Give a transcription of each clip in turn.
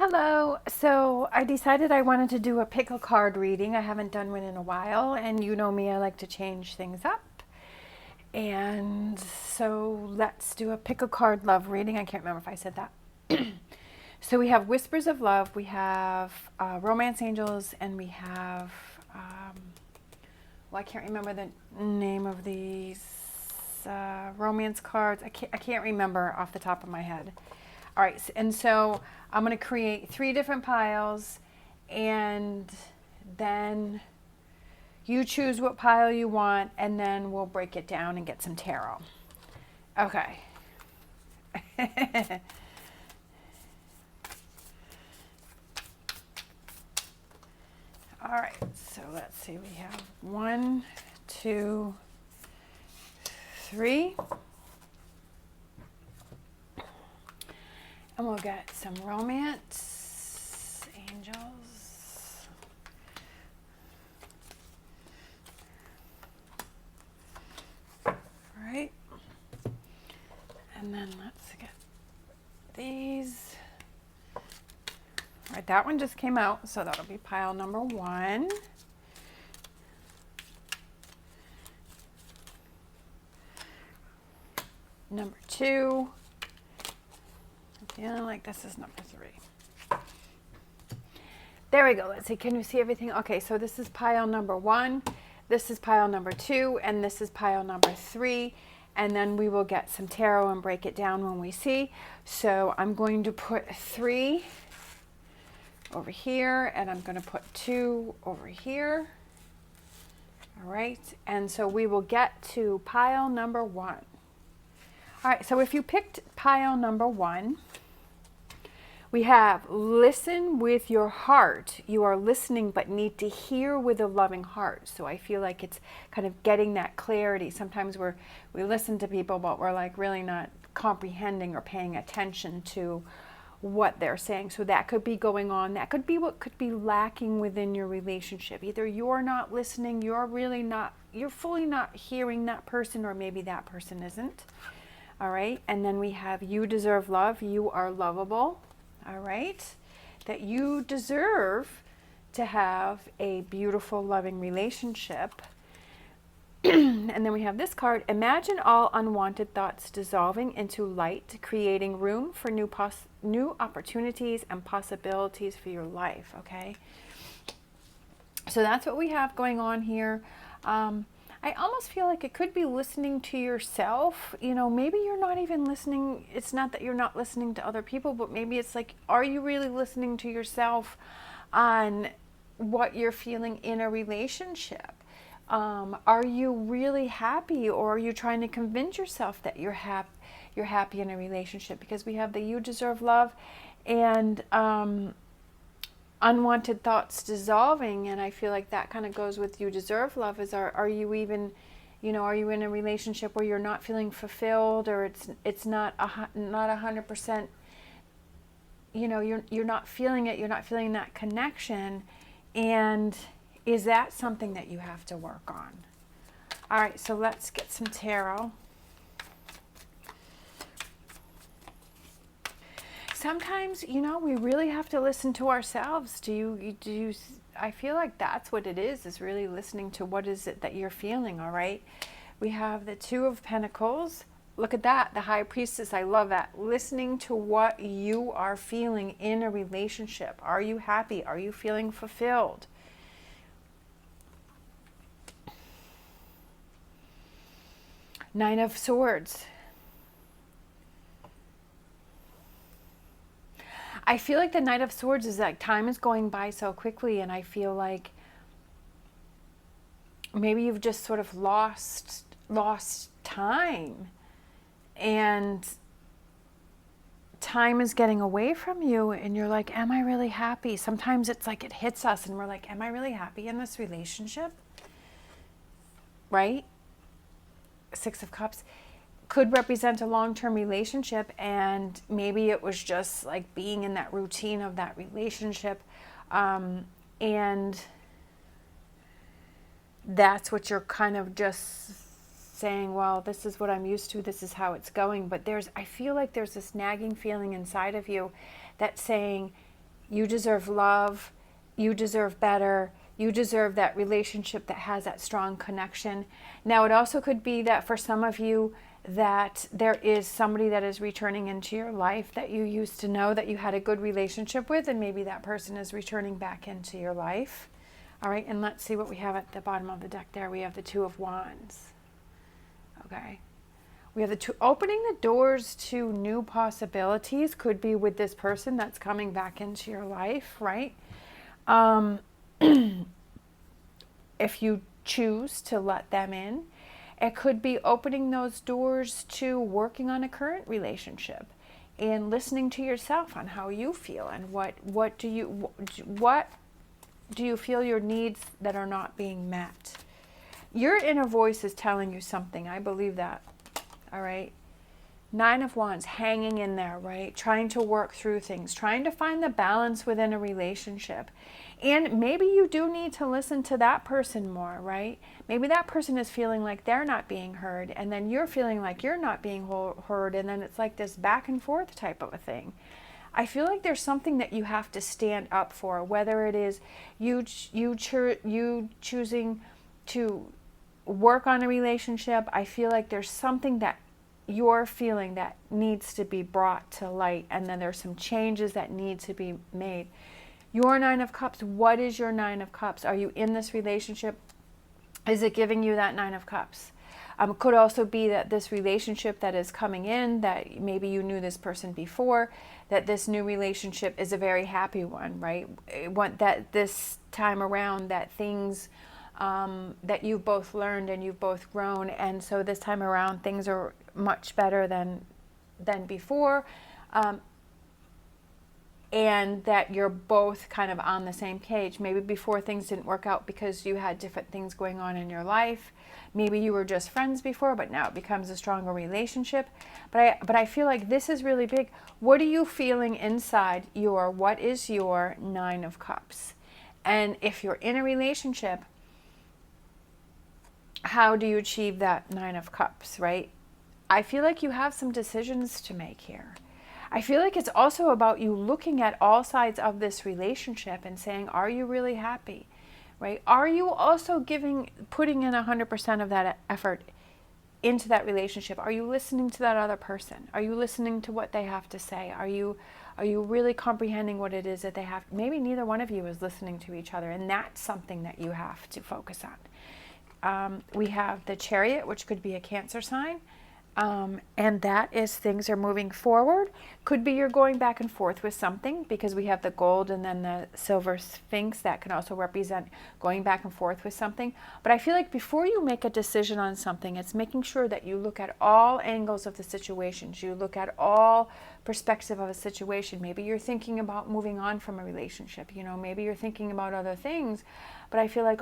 Hello. So I decided I wanted to do a pickle card reading. I haven't done one in a while, and you know me, I like to change things up. And so let's do a pickle card love reading. I can't remember if I said that. So we have Whispers of Love, we have Romance Angels, and we have, well, I can't remember the name of these romance cards. I can't remember off the top of my head. All right, and so I'm going to create 3 different piles, and then you choose what pile you want, and then we'll break it down and get some tarot. Okay. All right, so let's see. We have 1, 2, 3. And we'll get some romance angels. All right. And then let's get these. All right, that one just came out, so that'll be pile number 1. Number 2. Feeling like this is number 3. There we go. Let's see. Can you see everything? Okay, so this is pile number 1. This is pile number 2, and this is pile number 3. And then we will get some tarot and break it down when we see. So I'm going to put 3 over here, and I'm going to put 2 over here. All right, and so we will get to pile number 1. All right, so if you picked pile number 1, we have listen with your heart. You are listening but need to hear with a loving heart. So I feel like it's kind of getting that clarity. Sometimes we listen to people, but we're like really not comprehending or paying attention to what they're saying. So that could be going on. That could be what could be lacking within your relationship. Either you're not listening, you're fully not hearing that person, or maybe that person isn't. All right, and then we have you deserve love. You are lovable. All right, that you deserve to have a beautiful, loving relationship. And then we have this card. Imagine all unwanted thoughts dissolving into light, creating room for new opportunities and possibilities for your life. Okay, so that's what we have going on here. I almost feel like it could be listening to yourself. You know, maybe you're not even listening. It's not that you're not listening to other people, but maybe it's like, are you really listening to yourself on what you're feeling in a relationship? Are you really happy, or are you trying to convince yourself that you're happy in a relationship? Because we have the you deserve love and unwanted thoughts dissolving, and I feel like that kind of goes with you deserve love. Are you even, are you in a relationship where you're not feeling fulfilled, or it's not 100%, you're not feeling it, you're not feeling that connection, and is that something that you have to work on? All right, so let's get some tarot. Sometimes, we really have to listen to ourselves. I feel like that's what it is really listening to what is it that you're feeling, all right? We have the 2 of Pentacles. Look at that, the High Priestess. I love that. Listening to what you are feeling in a relationship. Are you happy? Are you feeling fulfilled? Nine of Swords. I feel like the Knight of Swords is like time is going by so quickly, and I feel like maybe you've just sort of lost time, and time is getting away from you, and you're like, am I really happy? Sometimes it's like it hits us and we're like, am I really happy in this relationship? Right? 6 of Cups could represent a long-term relationship, and maybe it was just like being in that routine of that relationship, and that's what you're kind of just saying, well, this is what I'm used to, this is how it's going. But I feel like there's this nagging feeling inside of you that's saying, You deserve love. You deserve better. You deserve that relationship that has that strong connection. Now, it also could be that for some of you, that there is somebody that is returning into your life that you used to know, that you had a good relationship with, and maybe that person is returning back into your life. All right, and let's see what we have at the bottom of the deck there. We have the Two of Wands. Okay. We have the two, opening the doors to new possibilities. Could be with this person that's coming back into your life, right? If you choose to let them in. It could be opening those doors to working on a current relationship and listening to yourself on how you feel and what do you feel your needs that are not being met. Your inner voice is telling you something. I believe that. All right. 9 of Wands, hanging in there, right? Trying to work through things, trying to find the balance within a relationship. And maybe you do need to listen to that person more, right? Maybe that person is feeling like they're not being heard, and then you're feeling like you're not being heard, and then it's like this back and forth type of a thing. I feel like there's something that you have to stand up for, whether it is you choosing to work on a relationship. I feel like there's something that you're feeling that needs to be brought to light, and then there's some changes that need to be made. Your 9 of Cups, what is your 9 of Cups? Are you in this relationship? Is it giving you that 9 of Cups? It could also be that this relationship that is coming in, that maybe you knew this person before, that this new relationship is a very happy one, right? That this time around, that things that you've both learned and you've both grown, and so this time around things are much better than before, and that you're both kind of on the same page. Maybe before things didn't work out because you had different things going on in your life. Maybe you were just friends before, but now it becomes a stronger relationship. But I feel like this is really big. What are you feeling inside what is your 9 of Cups? And if you're in a relationship, how do you achieve that 9 of Cups, right? I feel like you have some decisions to make here. I feel like it's also about you looking at all sides of this relationship and saying, are you really happy, right? Are you also putting in 100% of that effort into that relationship? Are you listening to that other person? Are you listening to what they have to say? Are you really comprehending what it is that they have? Maybe neither one of you is listening to each other, and that's something that you have to focus on. We have the Chariot, which could be a Cancer sign. And that is things are moving forward. Could be you're going back and forth with something, because we have the gold and then the silver sphinx that can also represent going back and forth with something. But I feel like before you make a decision on something, it's making sure that you look at all angles of the situations. You look at all perspective of a situation. Maybe you're thinking about moving on from a relationship. Maybe you're thinking about other things. But I feel like,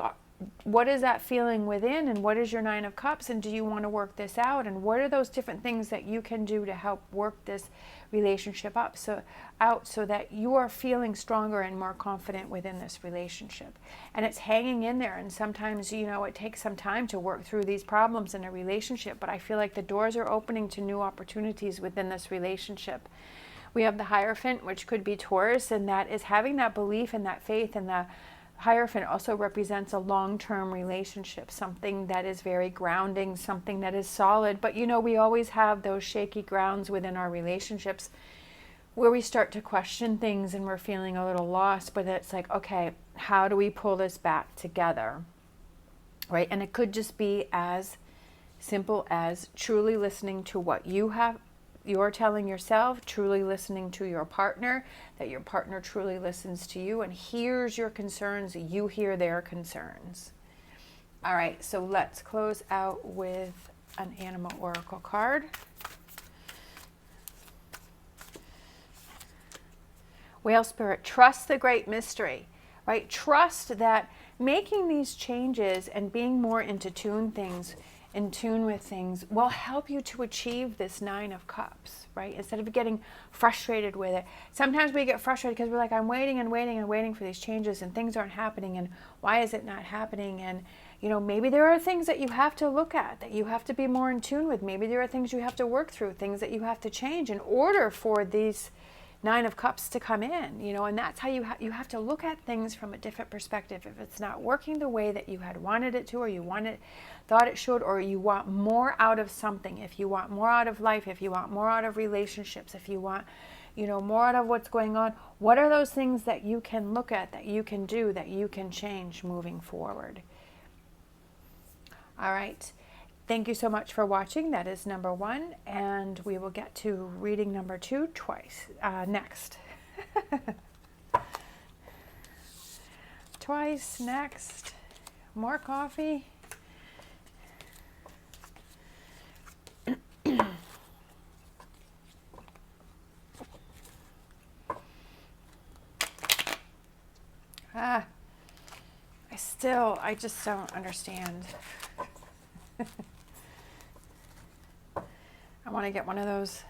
what is that feeling within, and what is your 9 of Cups, and do you want to work this out, and what are those different things that you can do to help work this relationship so that you are feeling stronger and more confident within this relationship. And it's hanging in there, and sometimes it takes some time to work through these problems in a relationship, but I feel like the doors are opening to new opportunities within this relationship. We have the Hierophant, which could be Taurus, and that is having that belief and that faith, and the Hierophant also represents a long-term relationship, something that is very grounding, something that is solid. But we always have those shaky grounds within our relationships where we start to question things and we're feeling a little lost. But it's like, okay, how do we pull this back together, right? And it could just be as simple as truly listening to what you're telling yourself, truly listening to your partner, that your partner truly listens to you and hears your concerns, you hear their concerns. All right, so let's close out with an Animal Oracle card. Whale Spirit, trust the great mystery, right? Trust that making these changes and being more in tune with things will help you to achieve this 9 of Cups, right? Instead of getting frustrated with it. Sometimes we get frustrated because we're like, I'm waiting and waiting and waiting for these changes, and things aren't happening, and why is it not happening? And maybe there are things that you have to look at, that you have to be more in tune with. Maybe there are things you have to work through, things that you have to change in order for these Nine of Cups to come in, you know, and that's how you have to look at things from a different perspective. If it's not working the way that you had wanted it to, or you thought it should, or you want more out of something, if you want more out of life, if you want more out of relationships, if you want, you know, more out of what's going on, what are those things that you can look at, that you can do, that you can change moving forward? All right. Thank you so much for watching. That is number 1, and we will get to reading number 2 next. Twice next. More coffee. I just don't understand. I want to get one of those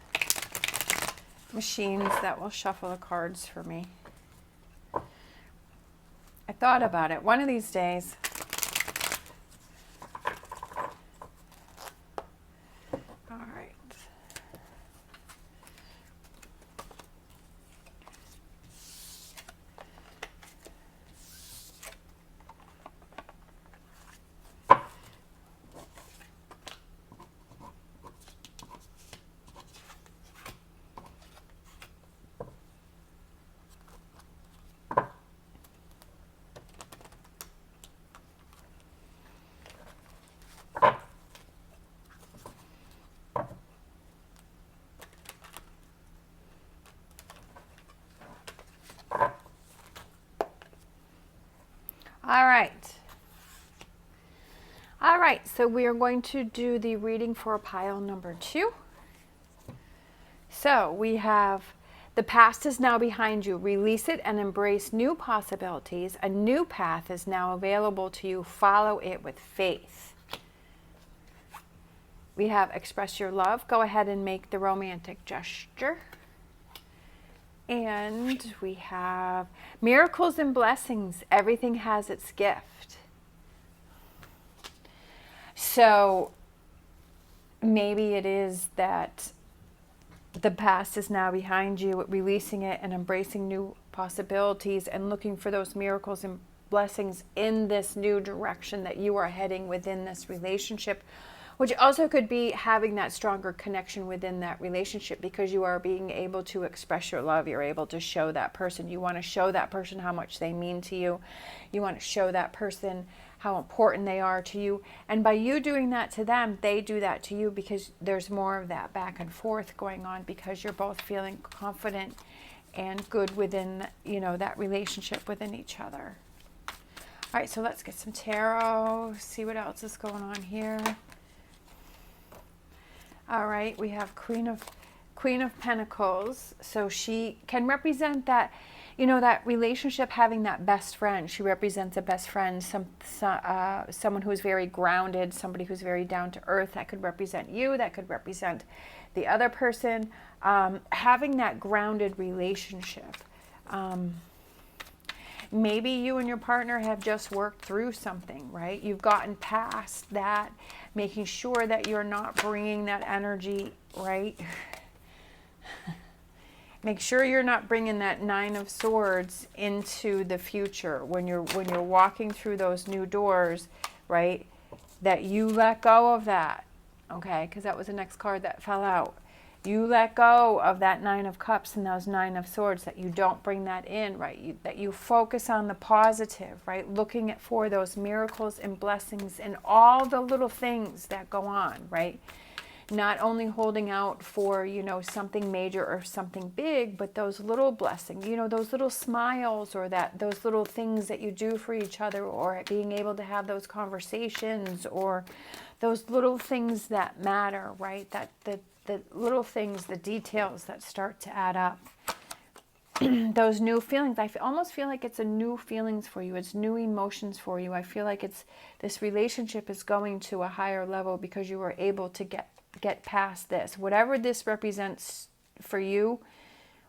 machines that will shuffle the cards for me. I thought about it one of these days. All right. All right, so we are going to do the reading for pile number 2. So we have, the past is now behind you. Release it and embrace new possibilities. A new path is now available to you. Follow it with faith. We have express your love. Go ahead and make the romantic gesture. And we have miracles and blessings. Everything has its gift. So maybe it is that the past is now behind you, releasing it and embracing new possibilities and looking for those miracles and blessings in this new direction that you are heading within this relationship, which also could be having that stronger connection within that relationship, because you are being able to express your love. You're able to show that person. You want to show that person how much they mean to you. You want to show that person how important they are to you. And by you doing that to them, they do that to you, because there's more of that back and forth going on, because you're both feeling confident and good within, you know, that relationship within each other. All right, so let's get some tarot, see what else is going on here. All right, we have Queen of Pentacles. So she can represent that, you know, that relationship, having that best friend. She represents a best friend, someone who's very grounded, somebody who's very down to earth. That could represent you. That could represent the other person. Having that grounded relationship. Maybe you and your partner have just worked through something, right? You've gotten past that, making sure that you're not bringing that energy, right? Make sure you're not bringing that 9 of Swords into the future when you're walking through those new doors, right? That you let go of that, okay? Because that was the next card that fell out. You let go of that 9 of Cups and those 9 of Swords, that you don't bring that in, right? That you focus on the positive, right? Looking for those miracles and blessings and all the little things that go on, right? Not only holding out for, you know, something major or something big, but those little blessings, you know, those little smiles, or those little things that you do for each other, or being able to have those conversations, or those little things that matter, right? That the little things, the details that start to add up. Those new feelings. I almost feel like it's a new feelings for you. It's new emotions for you. I feel like this relationship is going to a higher level because you were able to get past this. Whatever this represents for you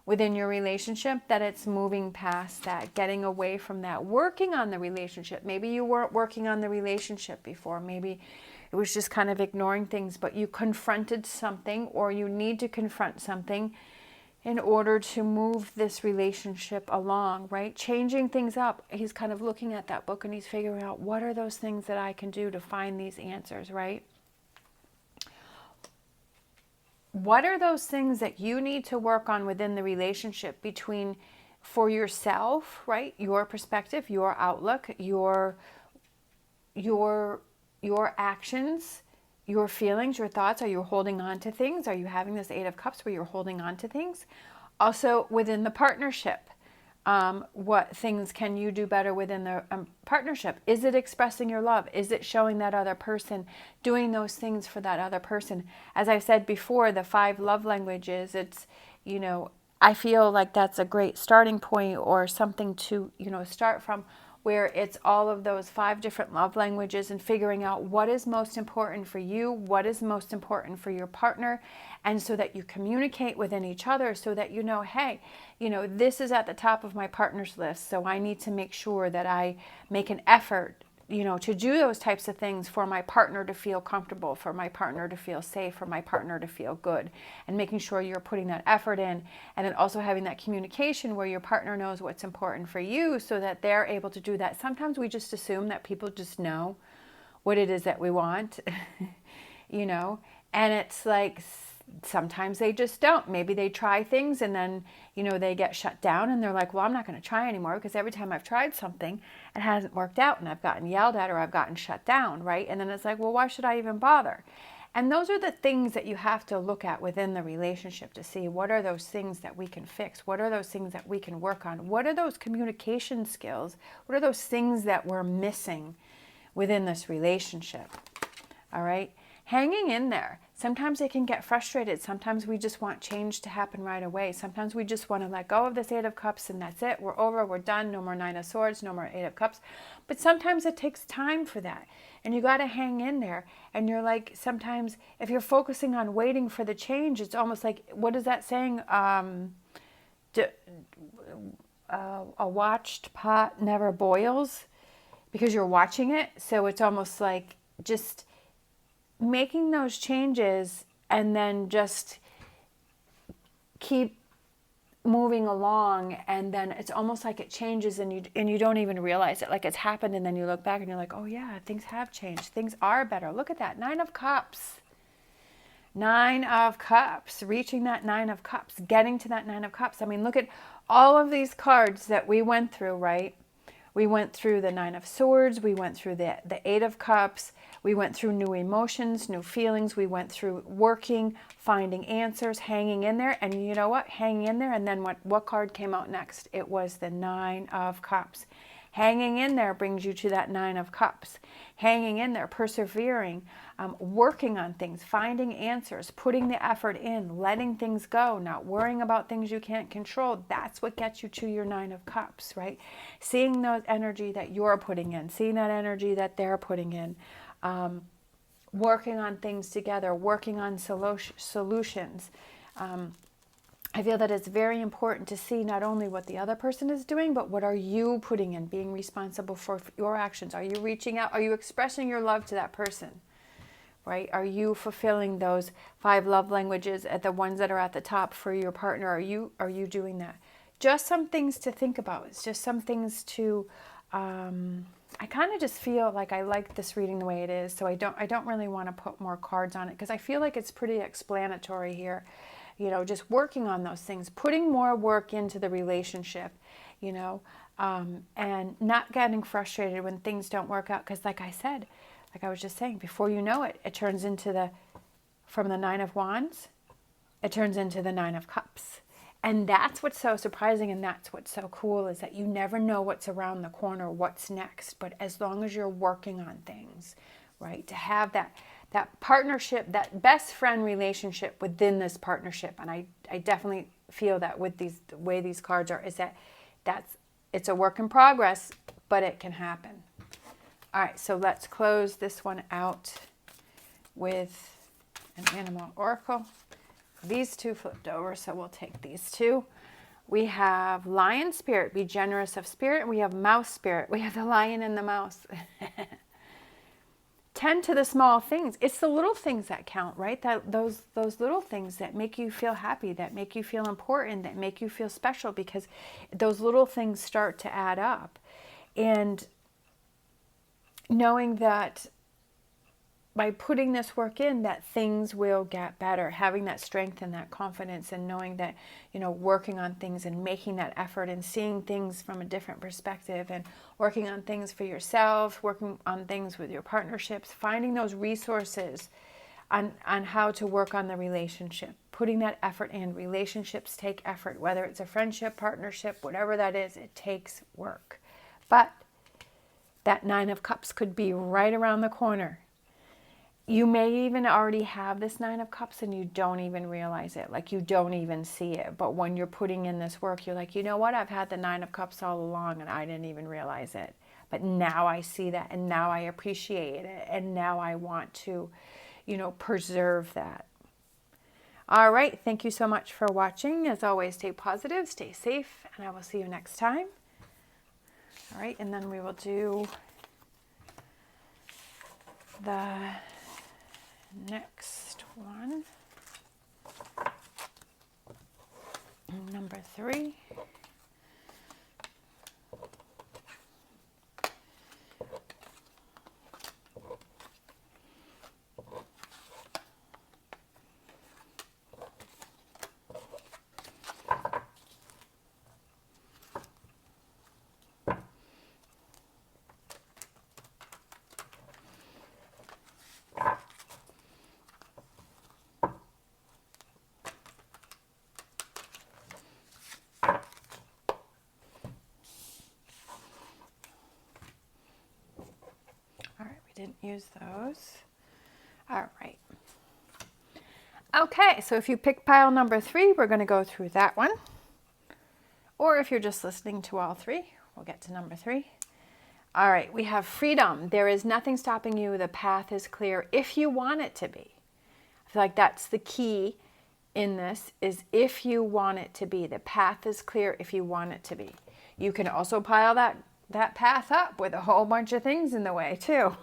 within your relationship, that it's moving past that, getting away from that, working on the relationship. Maybe you weren't working on the relationship before. Maybe it was just kind of ignoring things, but you confronted something, or you need to confront something in order to move this relationship along, right? Changing things up. He's kind of looking at that book and he's figuring out, what are those things that I can do to find these answers, right? What are those things that you need to work on within the relationship between, for yourself, right? Your perspective, your outlook, your actions, your feelings, your thoughts. Are you holding on to things? Are you having this Eight of Cups where you're holding on to things? Also within the partnership, what things can you do better within the partnership? Is it expressing your love? Is it showing that other person, doing those things for that other person? As I've said before, the 5 love languages, it's, I feel like that's a great starting point or something to, start from, where it's all of those 5 different love languages and figuring out what is most important for you, what is most important for your partner, and so that you communicate within each other so that hey, this is at the top of my partner's list, so I need to make sure that I make an effort to do those types of things for my partner to feel comfortable, for my partner to feel safe, for my partner to feel good, and making sure you're putting that effort in, and then also having that communication where your partner knows what's important for you so that they're able to do that. Sometimes we just assume that people just know what it is that we want, and it's like, sometimes they just don't. Maybe they try things and then, they get shut down and they're like, well, I'm not going to try anymore because every time I've tried something, it hasn't worked out and I've gotten yelled at or I've gotten shut down, right? And then it's like, well, why should I even bother? And those are the things that you have to look at within the relationship to see, what are those things that we can fix? What are those things that we can work on? What are those communication skills? What are those things that we're missing within this relationship? All right? Hanging in there. Sometimes they can get frustrated. Sometimes we just want change to happen right away. Sometimes we just want to let go of this 8 of Cups and that's it. We're over. We're done. No more 9 of Swords. No more 8 of Cups. But sometimes it takes time for that. And you got to hang in there. And you're like, sometimes if you're focusing on waiting for the change, it's almost like, what is that saying? A watched pot never boils, because you're watching it. So it's almost like just making those changes and then just keep moving along, and then it's almost like it changes and you don't even realize it, like it's happened, and then you look back and you're like, oh yeah, things have changed, things are better. Look at that, 9 of Cups. 9 of Cups, reaching that 9 of Cups, getting to that 9 of Cups. I mean, look at all of these cards that we went through, right? We went through the 9 of Swords, we went through the 8 of Cups, we went through new emotions, new feelings, we went through working, finding answers, hanging in there, and you know what? Hanging in there, and then what card came out next? It was the 9 of Cups. Hanging in there brings you to that 9 of Cups. Hanging in there, persevering, working on things, finding answers, putting the effort in, letting things go, not worrying about things you can't control. That's what gets you to your 9 of Cups, right? Seeing that energy that you're putting in, seeing that energy that they're putting in, working on things together, working on solutions. I feel that it's very important to see not only what the other person is doing, but what are you putting in, being responsible for your actions. Are you reaching out? Are you expressing your love to that person? Right? Are you fulfilling those 5 love languages at the ones that are at the top for your partner? Are you doing that? Just some things to think about. It's just some things to, I kind of just feel like I like this reading the way it is. So I don't really want to put more cards on it because I feel like it's pretty explanatory here. Just working on those things, putting more work into the relationship, and not getting frustrated when things don't work out. Because like I said, like I was just saying, before you know it, it turns into from the 9 of Wands, it turns into the 9 of Cups. And that's what's so surprising, and that's what's so cool, is that you never know what's around the corner, what's next. But as long as you're working on things, right, to have that partnership, that best friend relationship within this partnership. And I definitely feel that with the way these cards are, is it's a work in progress, but it can happen. All right, so let's close this one out with an animal oracle. These 2 flipped over, so we'll take these 2. We have lion spirit, be generous of spirit. We have mouse spirit. We have the lion and the mouse. tend to the small things. It's the little things that count, right? That those little things that make you feel happy, that make you feel important, that make you feel special, because those little things start to add up. And knowing that by putting this work in, that things will get better, having that strength and that confidence, and knowing that, working on things and making that effort and seeing things from a different perspective, and working on things for yourself, working on things with your partnerships, finding those resources on how to work on the relationship, putting that effort in. Relationships take effort, whether it's a friendship, partnership, whatever that is, it takes work. But that 9 of Cups could be right around the corner. You may even already have this 9 of Cups and you don't even realize it. Like, you don't even see it. But when you're putting in this work, you're like, you know what? I've had the 9 of Cups all along and I didn't even realize it. But now I see that, and now I appreciate it. And now I want to, preserve that. All right. Thank you so much for watching. As always, stay positive, stay safe, and I will see you next time. All right. And then we will do the next one, number 3. Didn't use those. All right. Okay, so if you pick pile number 3, we're going to go through that one. Or if you're just listening to all 3, we'll get to number 3. All right, we have freedom. There is nothing stopping you. The path is clear if you want it to be. I feel like that's the key in this, is if you want it to be. The path is clear if you want it to be. You can also pile that path up with a whole bunch of things in the way too.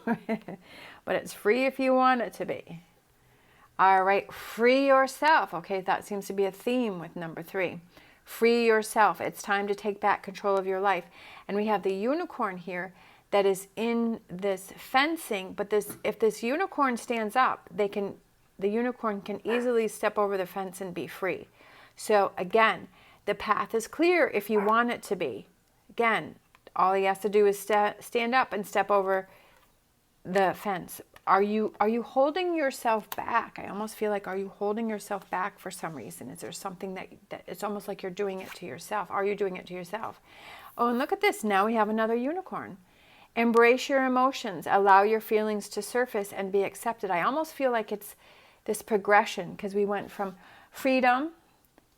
But it's free if you want it to be. All right, free yourself. Okay, that seems to be a theme with number 3. Free yourself. It's time to take back control of your life. And we have the unicorn here that is in this fencing, but if this unicorn stands up, the unicorn can easily step over the fence and be free. So again, the path is clear if you want it to be. Again, all he has to do is stand up and step over the fence. Are you holding yourself back? I almost feel like, are you holding yourself back for some reason? Is there something that it's almost like you're doing it to yourself? Are you doing it to yourself? Oh, and look at this. Now we have another unicorn. Embrace your emotions. Allow your feelings to surface and be accepted. I almost feel like it's this progression, because we went from freedom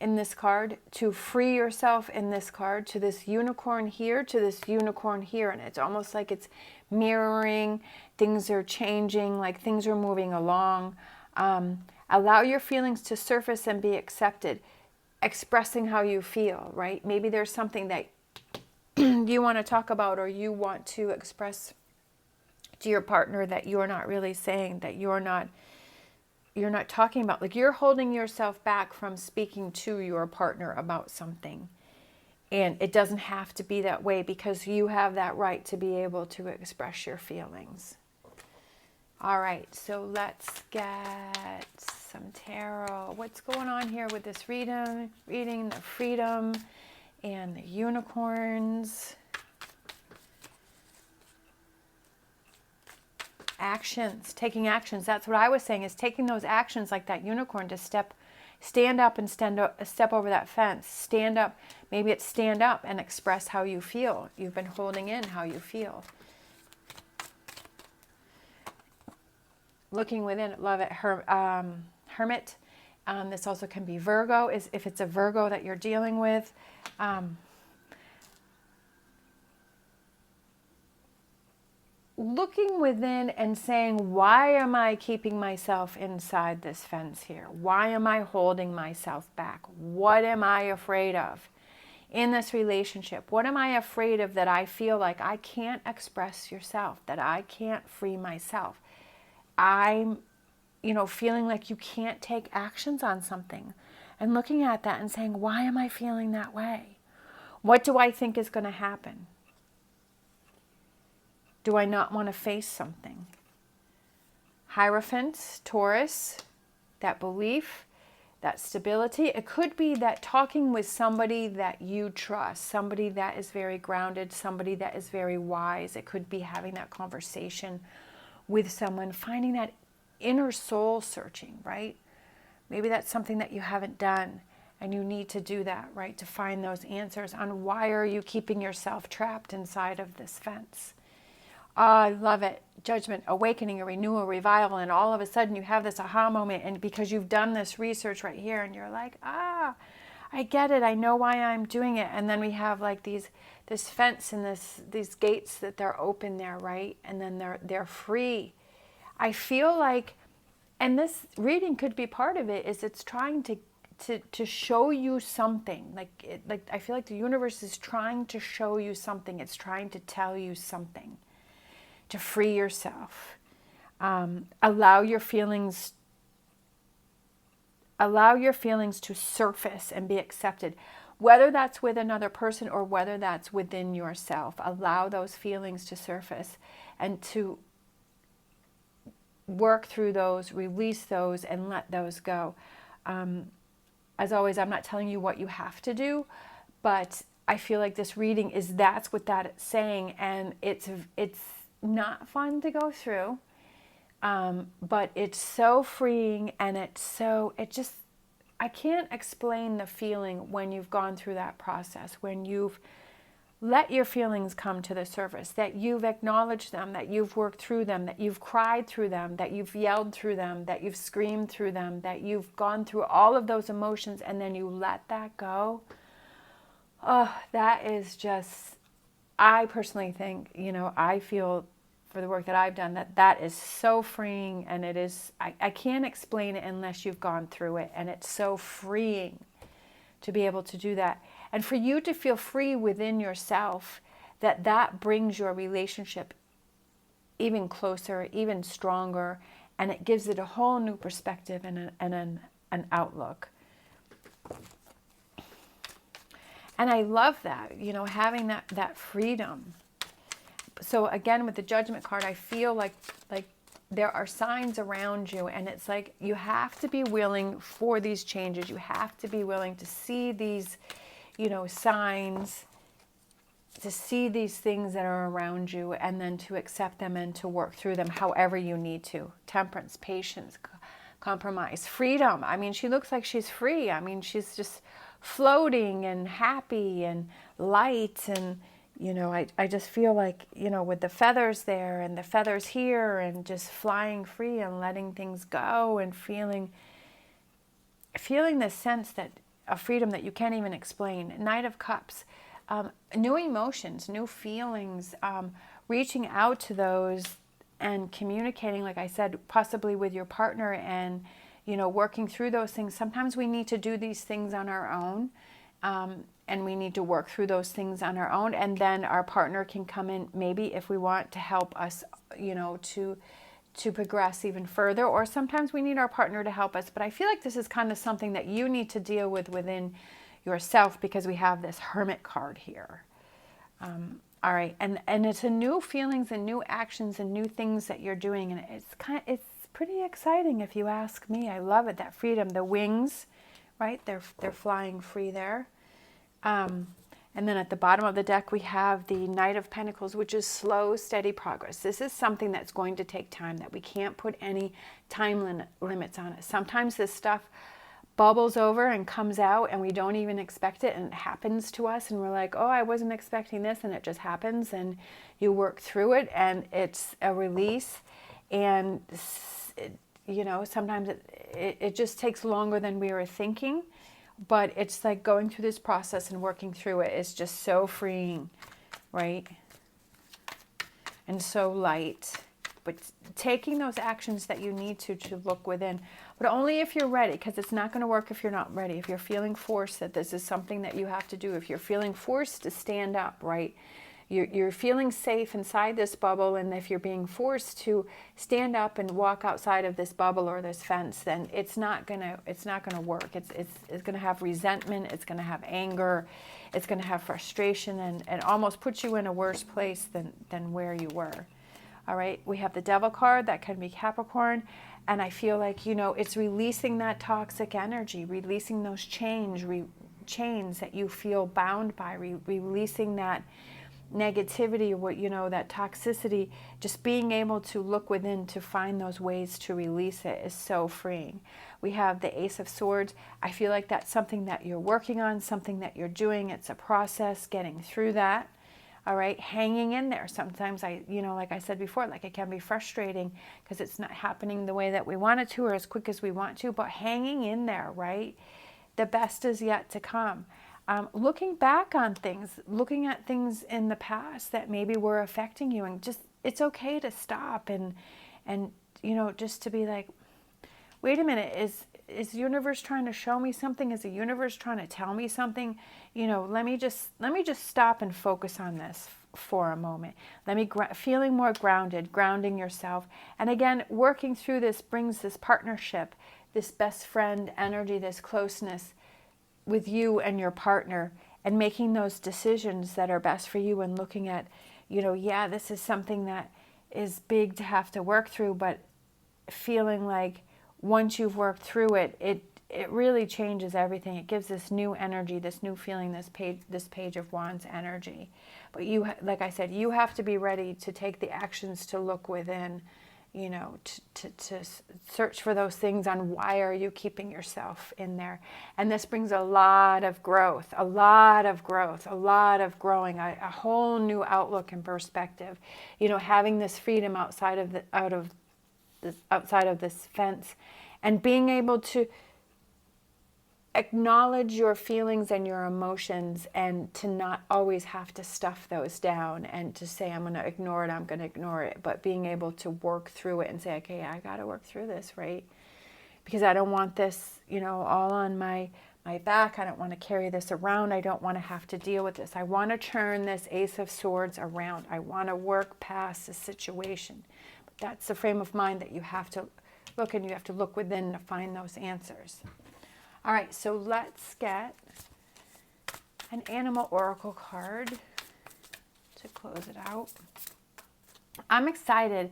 in this card to free yourself in this card to this unicorn here to this unicorn here. And it's almost like it's mirroring. Things are changing, like things are moving along. Allow your feelings to surface and be accepted. Expressing how you feel, right? Maybe there's something that you want to talk about, or you want to express to your partner that you're not really saying, that you're not talking about. Like, you're holding yourself back from speaking to your partner about something. And it doesn't have to be that way, because you have that right to be able to express your feelings. All right, so let's get some tarot. What's going on here with this reading the freedom and the unicorns? Actions, taking actions. That's what I was saying, is taking those actions like that unicorn to stand up and step over that fence. Stand up. Maybe it's stand up and express how you feel. You've been holding in how you feel. Looking within, love it. Hermit. This also can be Virgo, if it's a Virgo that you're dealing with. Looking within and saying, why am I keeping myself inside this fence here? Why am I holding myself back? What am I afraid of in this relationship? What am I afraid of that I feel like I can't express yourself, that I can't free myself? I'm, feeling like you can't take actions on something, and looking at that and saying, why am I feeling that way? What do I think is going to happen? Do I not want to face something? Hierophant, Taurus, that belief, that stability. It could be that talking with somebody that you trust, somebody that is very grounded, somebody that is very wise. It could be having that conversation with someone, finding that inner soul searching, right? Maybe that's something that you haven't done, and you need to do that, right? To find those answers on why are you keeping yourself trapped inside of this fence. I love it. Judgment, awakening, a renewal, revival, and all of a sudden you have this aha moment, and because you've done this research right here, and you're like, I get it. I know why I'm doing it. And then we have like this fence and these gates that they're open there, right? And then they're free. I feel like, and this reading could be part of it, is it's trying to show you something. Like I feel like the universe is trying to show you something. It's trying to tell you something. To free yourself. Allow your feelings to surface and be accepted. Whether that's with another person or whether that's within yourself. Allow those feelings to surface and to work through those, release those, and let those go. As always, I'm not telling you what you have to do, but I feel like this reading that's what that's saying, and it's not fun to go through, but it's so freeing, and I can't explain the feeling when you've gone through that process, when you've let your feelings come to the surface, that you've acknowledged them, that you've worked through them, that you've cried through them, that you've yelled through them, that you've screamed through them, that you've gone through all of those emotions, and then you let that go. Oh, that is just, I personally think, I feel for the work that I've done, that is so freeing, and it is, I can't explain it unless you've gone through it, and it's so freeing to be able to do that. And for you to feel free within yourself, that brings your relationship even closer, even stronger, and it gives it a whole new perspective and an outlook. And I love that, having that freedom. So again, with the Judgment card, I feel like there are signs around you, and it's like you have to be willing for these changes. You have to be willing to see these, signs, to see these things that are around you, and then to accept them and to work through them however you need to. Temperance, patience, compromise, freedom. I mean, she looks like she's free. I mean, she's just floating and happy and light, and I just feel like, with the feathers there and the feathers here, and just flying free and letting things go, and feeling this sense of freedom that you can't even explain. Knight of Cups, new emotions, new feelings, reaching out to those and communicating, like I said, possibly with your partner, and, working through those things. Sometimes we need to do these things on our own. And we need to work through those things on our own, and then our partner can come in, maybe if we want, to help us, to progress even further, or sometimes we need our partner to help us. But I feel like this is kind of something that you need to deal with within yourself, because we have this Hermit card here. All right, and it's a new feelings and new actions and new things that you're doing, and it's pretty exciting if you ask me. I love it, that freedom, the wings, right? They're flying free there. And then at the bottom of the deck, we have the Knight of Pentacles, which is slow, steady progress. This is something that's going to take time, that we can't put any time limits on it. Sometimes this stuff bubbles over and comes out, and we don't even expect it, and it happens to us, and we're like, oh, I wasn't expecting this, and it just happens, and you work through it, and it's a release. And sometimes it just takes longer than we were thinking. But it's like going through this process and working through it is just so freeing, right? And so light. But taking those actions that you need to look within. But only if you're ready, because it's not going to work if you're not ready. If you're feeling forced that this is something that you have to do, if you're feeling forced to stand up, right? You're feeling safe inside this bubble, and if you're being forced to stand up and walk outside of this bubble or this fence, then it's not gonna work. It's gonna have resentment. It's gonna have anger. It's gonna have frustration, and almost put you in a worse place than where you were. All right. We have the Devil card. That can be Capricorn, and I feel like, you know, it's releasing that toxic energy, releasing those chains that you feel bound by, releasing that negativity, what, you know, that toxicity. Just being able to look within to find those ways to release it is so freeing. We have the Ace of Swords. I feel like that's something that you're working on, something that you're doing. It's a process getting through that. All right, hanging in there. Sometimes you know, like I said before, like it can be frustrating because it's not happening the way that we want it to or as quick as we want to, but hanging in there, right? The best is yet to come. Looking back on things, looking at things in the past that maybe were affecting you, and just, it's okay to stop and you know, just to be like, wait a minute, is the universe trying to show me something? Is the universe trying to tell me something? You know, let me just stop and focus on this for a moment. Feeling more grounded, grounding yourself. And again, working through this brings this partnership, this best friend energy, this closeness with you and your partner, and making those decisions that are best for you, and looking at, you know, yeah, this is something that is big to have to work through, but feeling like once you've worked through it, it really changes everything. It gives this new energy, this new feeling, this Page of Wands energy. But you, like I said, you have to be ready to take the actions to look within, you know, to search for those things on why are you keeping yourself in there. And this brings a lot of growth, a lot of growing, a whole new outlook and perspective. You know, having this freedom outside of this fence, and being able to acknowledge your feelings and your emotions, and to not always have to stuff those down and to say, I'm going to ignore it, but being able to work through it and say, okay, I got to work through this, right? Because I don't want this, you know, all on my back. I don't want to carry this around. I don't want to have to deal with this. I want to turn this Ace of Swords around. I want to work past the situation. But that's the frame of mind that you have to look, and you have to look within to find those answers. All right, so let's get an animal oracle card to close it out. I'm excited.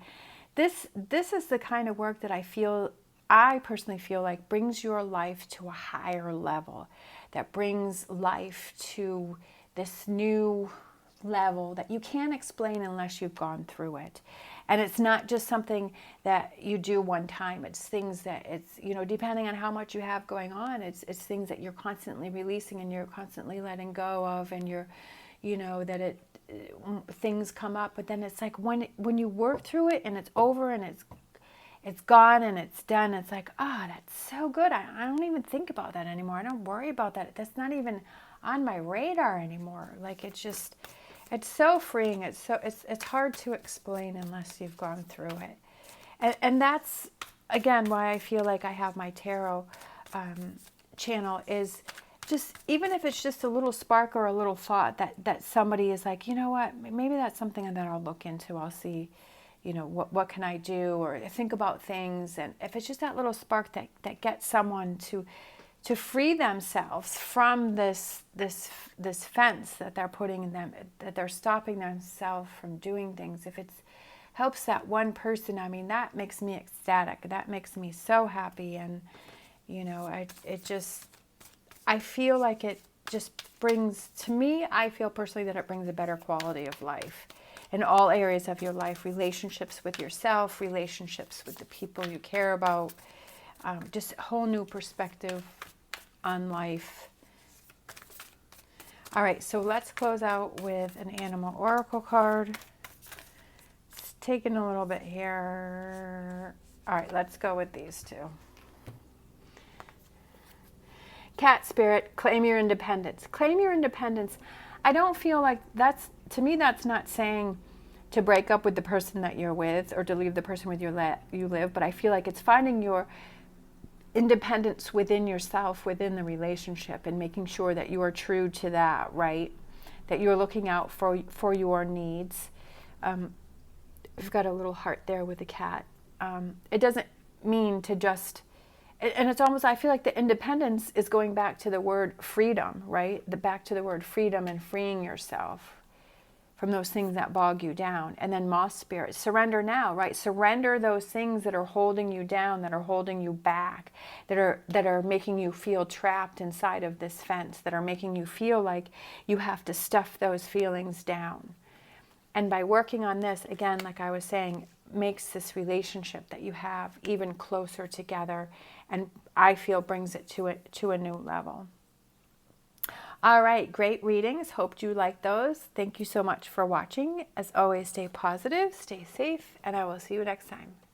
This is the kind of work that I personally feel like brings your life to a higher level, that brings life to this new level that you can't explain unless you've gone through it. And it's not just something that you do one time. It's things that it's, you know, depending on how much you have going on, it's things that you're constantly releasing and you're constantly letting go of, and you're, you know, that things come up, but then it's like when you work through it and it's over and it's gone and it's done, it's like, oh, that's so good. I don't even think about that anymore. I don't worry about that. That's not even on my radar anymore. Like, it's just, it's so freeing. It's hard to explain unless you've gone through it. And that's, again, why I feel like I have my tarot channel, is just, even if it's just a little spark or a little thought that somebody is like, you know what, maybe that's something that I'll look into. I'll see, you know, what can I do, or think about things. And if it's just that little spark that gets someone to free themselves from this fence that they're putting in them, that they're stopping themselves from doing things. If it helps that one person, I mean, that makes me ecstatic. That makes me so happy. And, you know, I feel like it just brings, to me, I feel personally that it brings a better quality of life in all areas of your life. Relationships with yourself, relationships with the people you care about, just a whole new perspective on life. All right, so let's close out with an animal oracle card. It's taking a little bit here. All right, let's go with these two. Cat spirit, claim your independence. Claim your independence. I don't feel like that's, to me, that's not saying to break up with the person that you're with or to leave the person with you live, but I feel like it's finding your independence within yourself, within the relationship, and making sure that you are true to that, right? that you're looking out for your needs. We've got a little heart there with a cat. It doesn't mean to just, and it's almost, I feel like the independence is going back to the word freedom, right? Back to the word freedom and freeing yourself from those things that bog you down. And then moss spirit, surrender now, right? Surrender those things that are holding you down, that are holding you back, that are making you feel trapped inside of this fence, that are making you feel like you have to stuff those feelings down. And by working on this, again, like I was saying, makes this relationship that you have even closer together, and I feel brings it to a new level. All right, great readings. Hope you like those. Thank you so much for watching. As always, stay positive, stay safe, and I will see you next time.